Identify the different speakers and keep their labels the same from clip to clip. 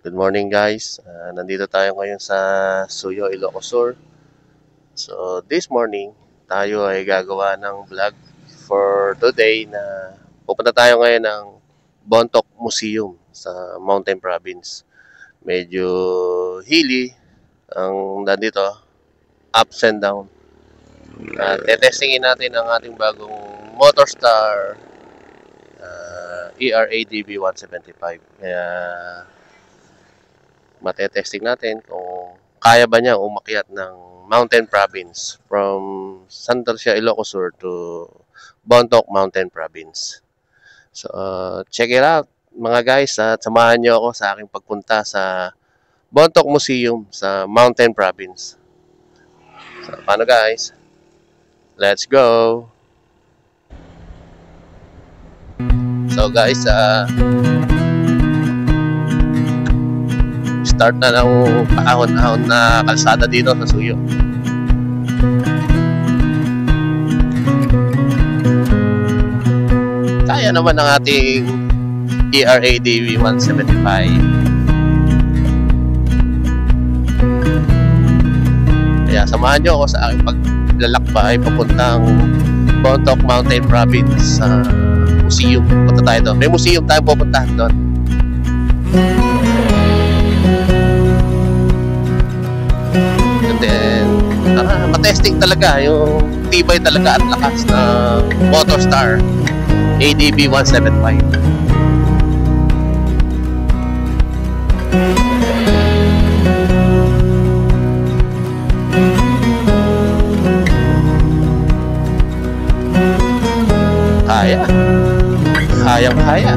Speaker 1: Good morning guys. Nandito tayo ngayon sa Suyo, Ilocos Sur. So this morning, tayo ay gagawa ng vlog for today na pupunta tayo ngayon ng Bontoc Museum sa Mountain Province. Medyo hilly ang nandito, ups and down. Tetestingin natin ang ating bagong Motorstar ERADV 175. Kaya matetesting natin kung kaya ba niya umakyat ng Mountain Province from Santa Lucia, Ilocos Sur to Bontoc Mountain Province. So, check it out mga guys at samahan niyo ako sa aking pagpunta sa Bontoc Museum sa Mountain Province. So, paano guys? Let's go! So guys, start na ng paahon-ahon na kalsada dito sa Suyo. Kaya naman ng ating ERADV 175. Kaya samahan nyo ako sa aking paglalakbay papuntang Bontoc Mountain Province museum. Punta tayo doon. May museum tayo pupuntahan doon. And then, matesting talaga yung tibay talaga at lakas ng Motorstar ADV 175. Kayang-kaya.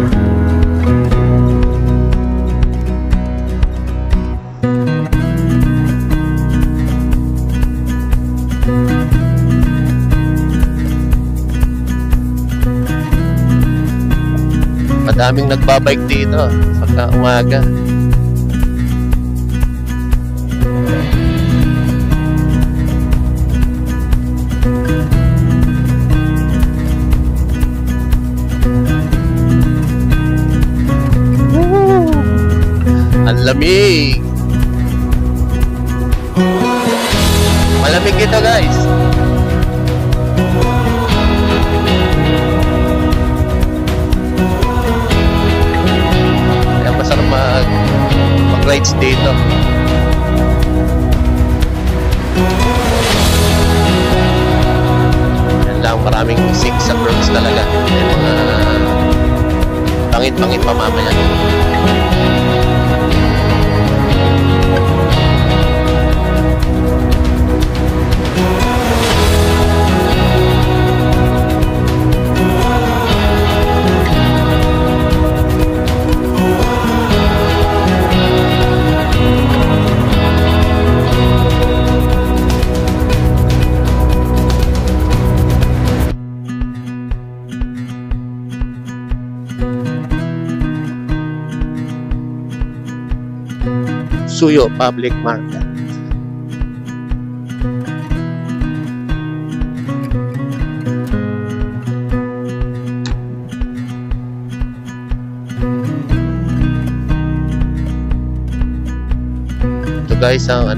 Speaker 1: Madaming nagbabike dito pagka umaga. Ang lamig. Malamig ito guys. Kaya masarap mag-rides dito. Yan lang, maraming zigzag roads talaga. May mga pangit-pangit pamamayan. Suyo Public Market. Ito guys ang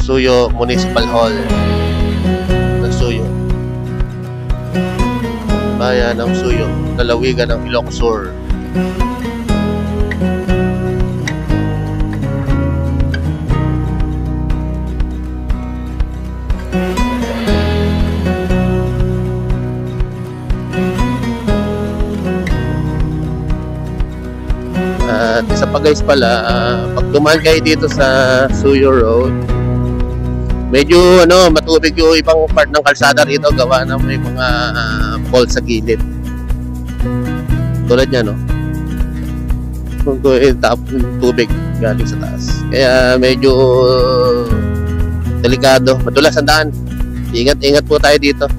Speaker 1: Suyo Municipal Hall ng Suyo. Bayan ng Suyo, lalawigan ng Ilocos Sur. At isa pa guys pala, pag dumaan kayo dito sa Suyo Road, medyo matubig yung ibang part ng kalsada rito, gawa na may mga falls sa gilid. Tulad niya, no? Kung tubig galing sa taas. Kaya medyo delikado, madulas ang daan. Ingat-ingat po tayo dito.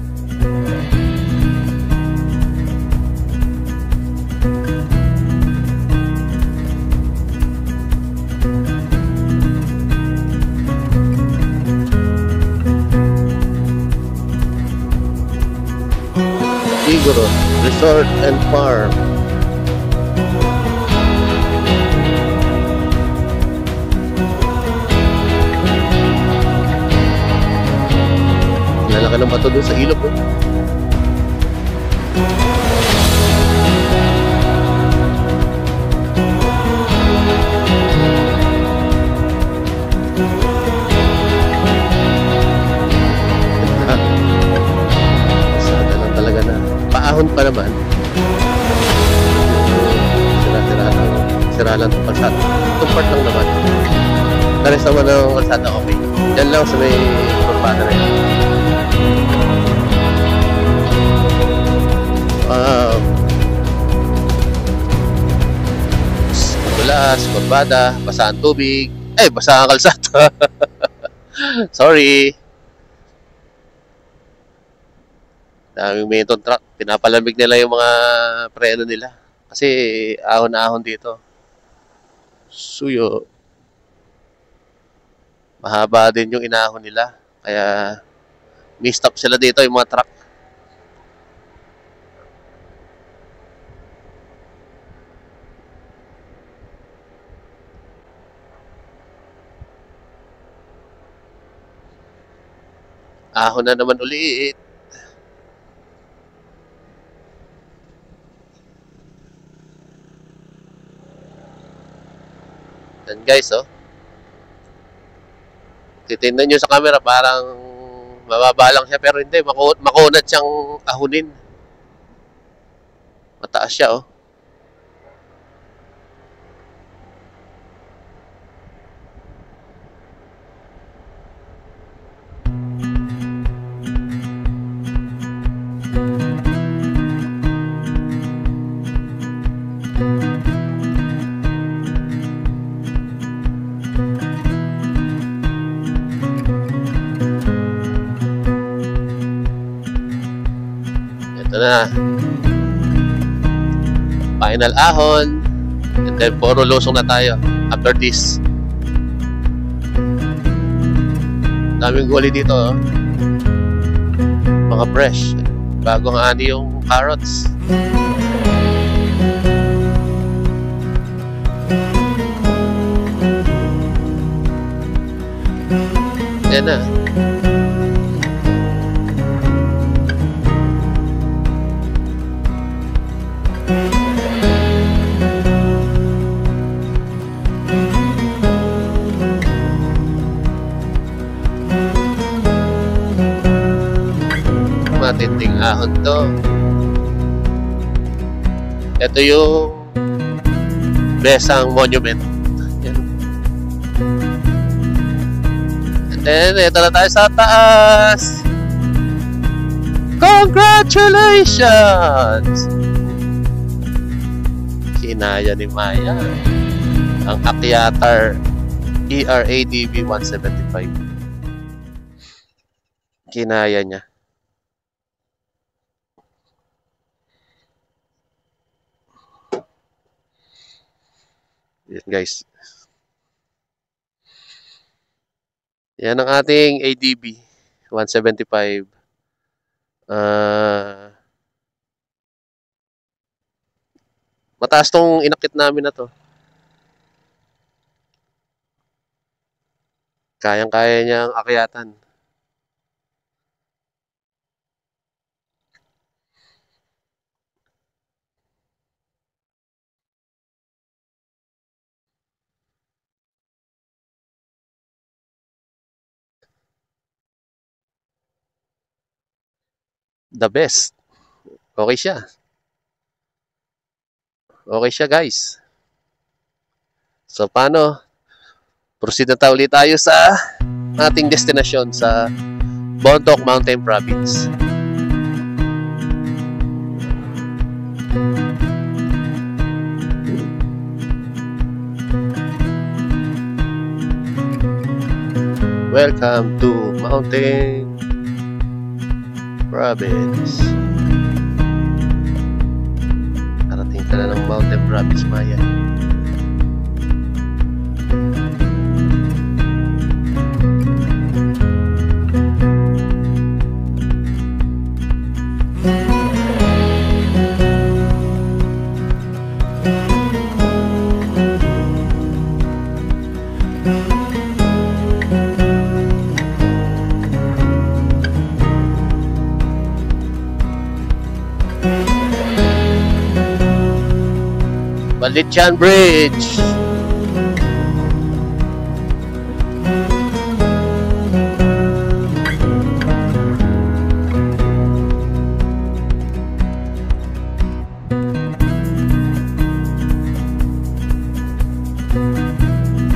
Speaker 1: Siguro Resort and Farm. Lalaki ng bato doon sa ilog ko. Sana lang talaga na. Paahon pa naman. Sira lang itong kalsada. Itong part lang naman. Taris naman ng kalsada, okay. Yan lang sa may pagpata na yan. Madulas, kurbada, basa ang tubig. Basa ang kalsada. Sorry. Daming Menton truck. Pinapalamig nila yung mga preno nila. Kasi ahon-ahon dito. Suyo. Mahaba din yung inahon nila. Kaya mi-stop sila dito yung mga truck. Ahon na naman ulit. Yan guys, oh. Titingnan nyo sa camera, parang mababa lang siya, pero hindi, makunat siyang ahunin. Mataas siya, oh. Ito na. Final ahon. And then puro lusong na tayo after this. Daming gulay dito, oh. Mga fresh. Bagong ani yung carrots. Yan na. Matinding ahon to. Ito yung Besang Monument. Yan. And then, ito na tayo sa taas. Congratulations! Kinaya ni Maya ang Acyatar ERADB 175. Kinaya niya. Yan guys. Yan ang ating ADB 175. Mataas tong inakit namin na to. Kayang-kaya niyang akyatan. The best. Okay siya. Okay siya guys. So paano? Proceed na tayo ulit tayo sa ating destinasyon sa Bontoc Mountain Province. Welcome to Mountain Province. Karating ka na ng Mountain Province, Maya. Malityan Bridge.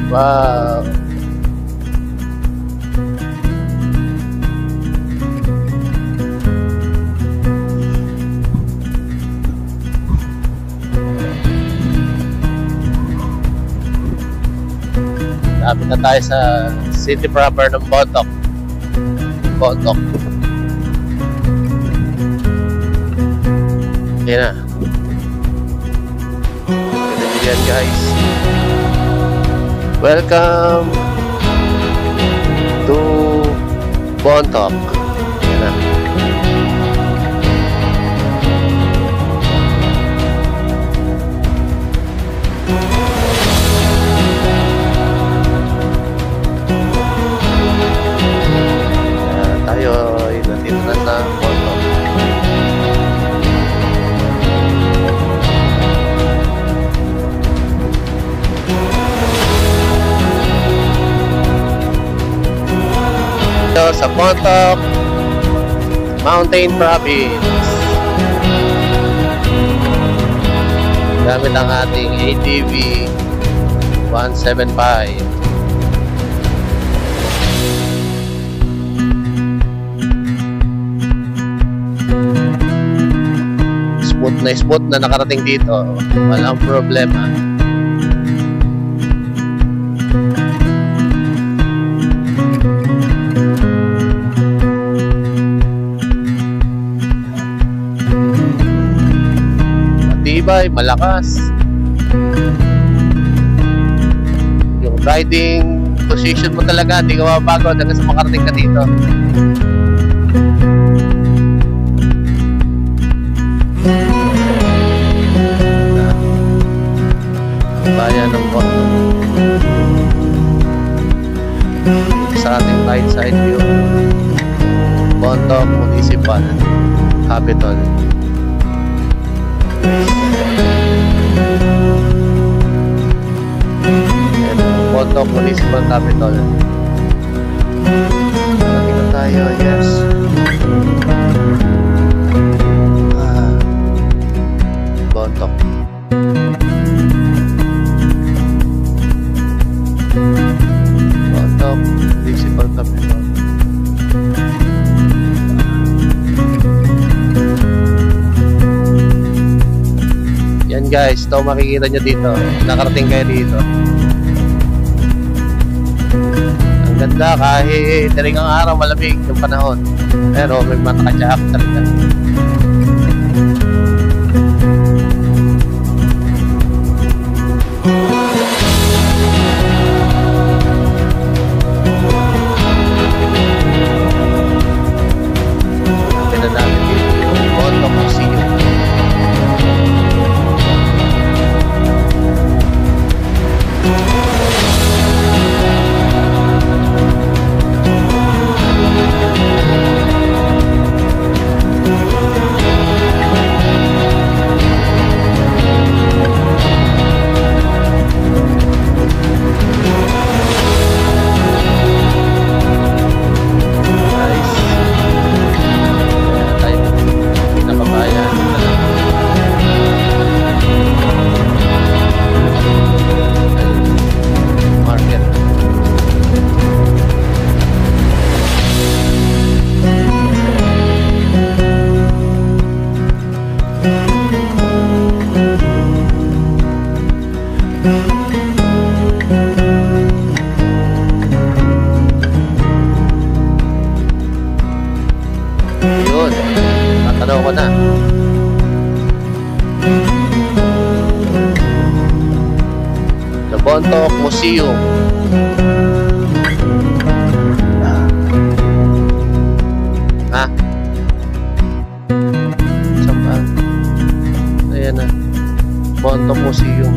Speaker 1: Wow. Lapit na tayo sa city proper ng Bontoc. Bontoc. Yan na. Yan guys. Welcome to Bontoc. Yan na. Tayo ay nandito na sa Bontoc. Sa Bontoc Mountain Province gamit ang ating ATV 175. Smooth na nakarating dito, walang problema. Matibay, malakas. Yung riding position mo talaga, hindi ka mababago hanggang sa makarating ka dito. Bayan ng Bontoc. Sa ating right side view, Bontoc Municipal Capital. Bontoc Municipal Capital. Nakita tayo, yes. Bontoc. Bontoc Municipal Capital. Yan guys, ito makikita nyo dito. Nakarating kayo dito. Ang ganda kahit daling ang araw, malamig yung panahon. Pero may mataka-jack talaga. Namin dito yung Bontoc Museum. Yun, tatanaw ko na. The Bontoc Museum. Ha? Saan ba? Ayan na, Bontoc Museum.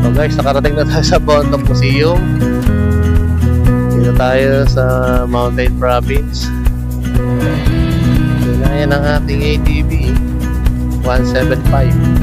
Speaker 1: So guys, nakarating na tayo sa Bontoc Museum. Dito tayo sa Mountain Province. Ginayan ang ating ATV. 175.